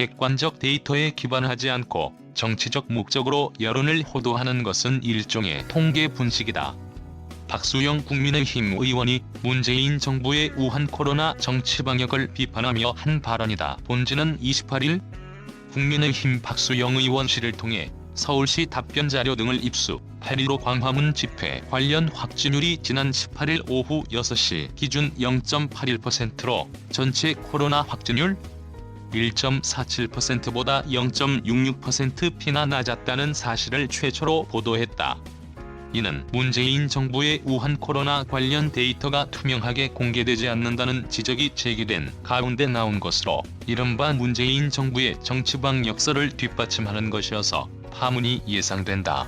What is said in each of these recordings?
객관적 데이터에 기반하지 않고 정치적 목적으로 여론을 호도하는 것은 일종의 통계 분식이다. 박수영 국민의힘 의원이 문재인 정부의 우한 코로나 정치 방역을 비판하며 한 발언이다. 본지는 28일 국민의힘 박수영 의원실을 통해 서울시 답변 자료 등을 입수, 8.15 광화문 집회 관련 확진율이 지난 18일 오후 6시 기준 0.81%로 전체 코로나 확진율 1.47%보다 0.66%피나 낮았다는 사실을 최초로 보도했다. 이는 문재인 정부의 우한 코로나 관련 데이터가 투명하게 공개되지 않는다는 지적이 제기된 가운데 나온 것으로 이른바 문재인 정부의 정치방 역설을 뒷받침하는 것이어서 파문이 예상된다.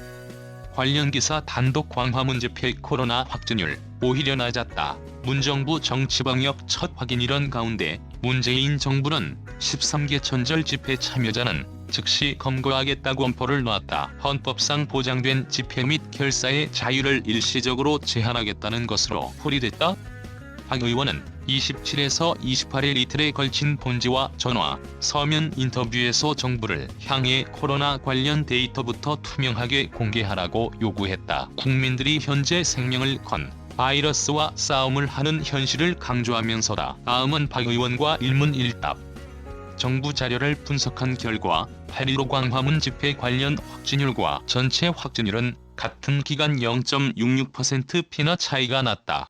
관련 기사 단독 광화문 집회 코로나 확진율 오히려 낮았다. 문정부 정치방역 첫 확인이런 가운데 문재인 정부는 13개 천절 집회 참여자는 즉시 검거하겠다고 엄포를 놨다. 헌법상 보장된 집회 및 결사의 자유를 일시적으로 제한하겠다는 것으로 풀이됐다. 박 의원은 27에서 28일 이틀에 걸친 본지와 전화, 서면 인터뷰에서 정부를 향해 코로나 관련 데이터부터 투명하게 공개하라고 요구했다. 국민들이 현재 생명을 건 바이러스와 싸움을 하는 현실을 강조하면서다. 다음은 박 의원과 일문일답. 정부 자료를 분석한 결과 8.15 광화문 집회 관련 확진율과 전체 확진율은 같은 기간 0.66%피나 차이가 났다.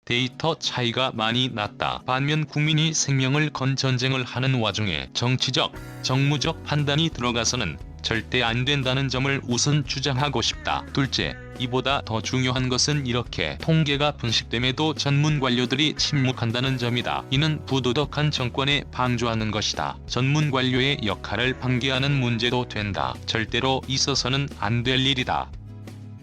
데이터 차이가 많이 났다. 반면 국민이 생명을 건 전쟁을 하는 와중에 정치적, 정무적 판단이 들어가서는 절대 안 된다는 점을 우선 주장하고 싶다. 둘째, 이보다 더 중요한 것은 이렇게 통계가 분식됨에도 전문 관료들이 침묵한다는 점이다. 이는 부도덕한 정권에 방조하는 것이다. 전문 관료의 역할을 방기하는 문제도 된다. 절대로 있어서는 안 될 일이다.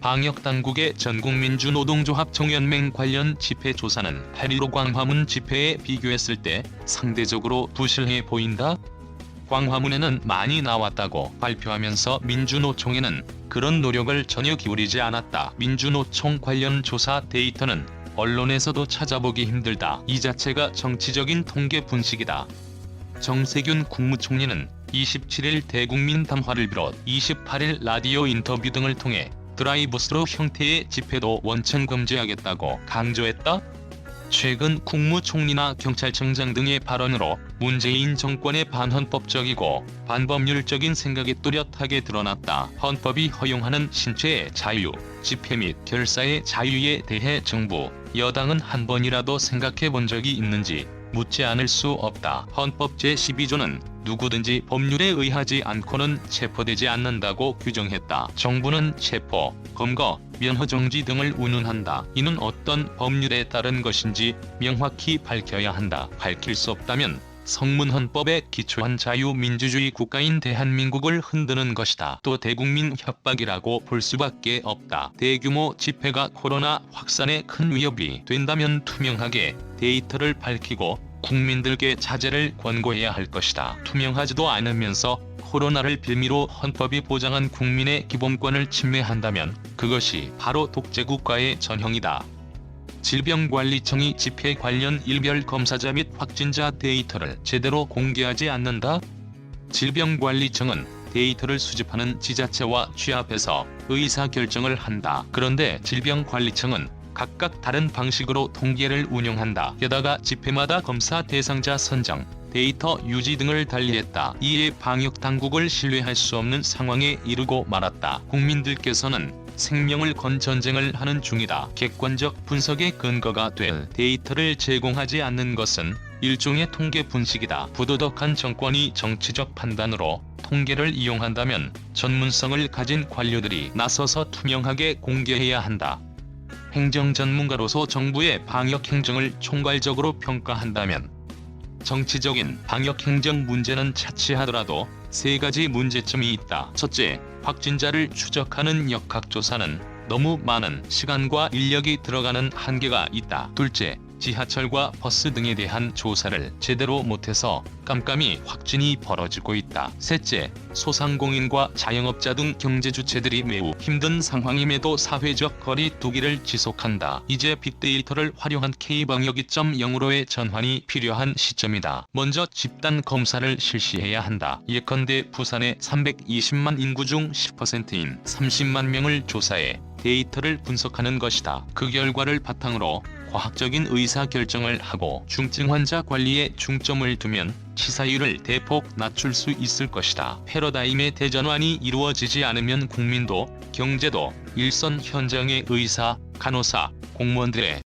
방역당국의 전국민주노동조합 총연맹 관련 집회 조사는 8.15 광화문 집회에 비교했을 때 상대적으로 부실해 보인다. 광화문에는 많이 나왔다고 발표하면서 민주노총에는 그런 노력을 전혀 기울이지 않았다. 민주노총 관련 조사 데이터는 언론에서도 찾아보기 힘들다. 이 자체가 정치적인 통계 분식이다. 정세균 국무총리는 27일 대국민 담화를 비롯 28일 라디오 인터뷰 등을 통해 드라이브스루 형태의 집회도 원천 금지하겠다고 강조했다. 최근 국무총리나 경찰청장 등의 발언으로 문재인 정권의 반헌법적이고 반법률적인 생각이 뚜렷하게 드러났다. 헌법이 허용하는 신체의 자유, 집회 및 결사의 자유에 대해 정부, 여당은 한 번이라도 생각해 본 적이 있는지 묻지 않을 수 없다. 헌법 제12조는 누구든지 법률에 의하지 않고는 체포되지 않는다고 규정했다. 정부는 체포, 검거, 면허정지 등을 운운한다. 이는 어떤 법률에 따른 것인지 명확히 밝혀야 한다. 밝힐 수 없다면 성문헌법에 기초한 자유민주주의 국가인 대한민국을 흔드는 것이다. 또 대국민 협박이라고 볼 수밖에 없다. 대규모 집회가 코로나 확산에 큰 위협이 된다면 투명하게 데이터를 밝히고 국민들께 자제를 권고해야 할 것이다. 투명하지도 않으면서 코로나를 빌미로 헌법이 보장한 국민의 기본권을 침해한다면 그것이 바로 독재국가의 전형이다. 질병관리청이 집회 관련 일별 검사자 및 확진자 데이터를 제대로 공개하지 않는다. 질병관리청은 데이터를 수집하는 지자체와 취합해서 의사결정을 한다. 그런데 질병관리청은 각각 다른 방식으로 통계를 운영한다. 게다가 집회마다 검사 대상자 선정, 데이터 유지 등을 달리했다. 이에 방역당국을 신뢰할 수 없는 상황에 이르고 말았다. 국민들께서는 생명을 건 전쟁을 하는 중이다. 객관적 분석의 근거가 될 데이터를 제공하지 않는 것은 일종의 통계 분식이다. 부도덕한 정권이 정치적 판단으로 통계를 이용한다면 전문성을 가진 관료들이 나서서 투명하게 공개해야 한다. 행정 전문가로서 정부의 방역 행정을 총괄적으로 평가한다면 정치적인 방역 행정 문제는 차치하더라도 세 가지 문제점이 있다. 첫째, 확진자를 추적하는 역학조사는 너무 많은 시간과 인력이 들어가는 한계가 있다. 둘째, 지하철과 버스 등에 대한 조사를 제대로 못해서 깜깜이 확진이 벌어지고 있다. 셋째, 소상공인과 자영업자 등 경제 주체들이 매우 힘든 상황임에도 사회적 거리 두기를 지속한다. 이제 빅데이터를 활용한 K방역 2.0으로의 전환이 필요한 시점이다. 먼저 집단 검사를 실시해야 한다. 예컨대 부산의 320만 인구 중 10%인 30만 명을 조사해 데이터를 분석하는 것이다. 그 결과를 바탕으로 과학적인 의사결정을 하고 중증 환자 관리에 중점을 두면 치사율을 대폭 낮출 수 있을 것이다. 패러다임의 대전환이 이루어지지 않으면 국민도 경제도 일선 현장의 의사, 간호사, 공무원들의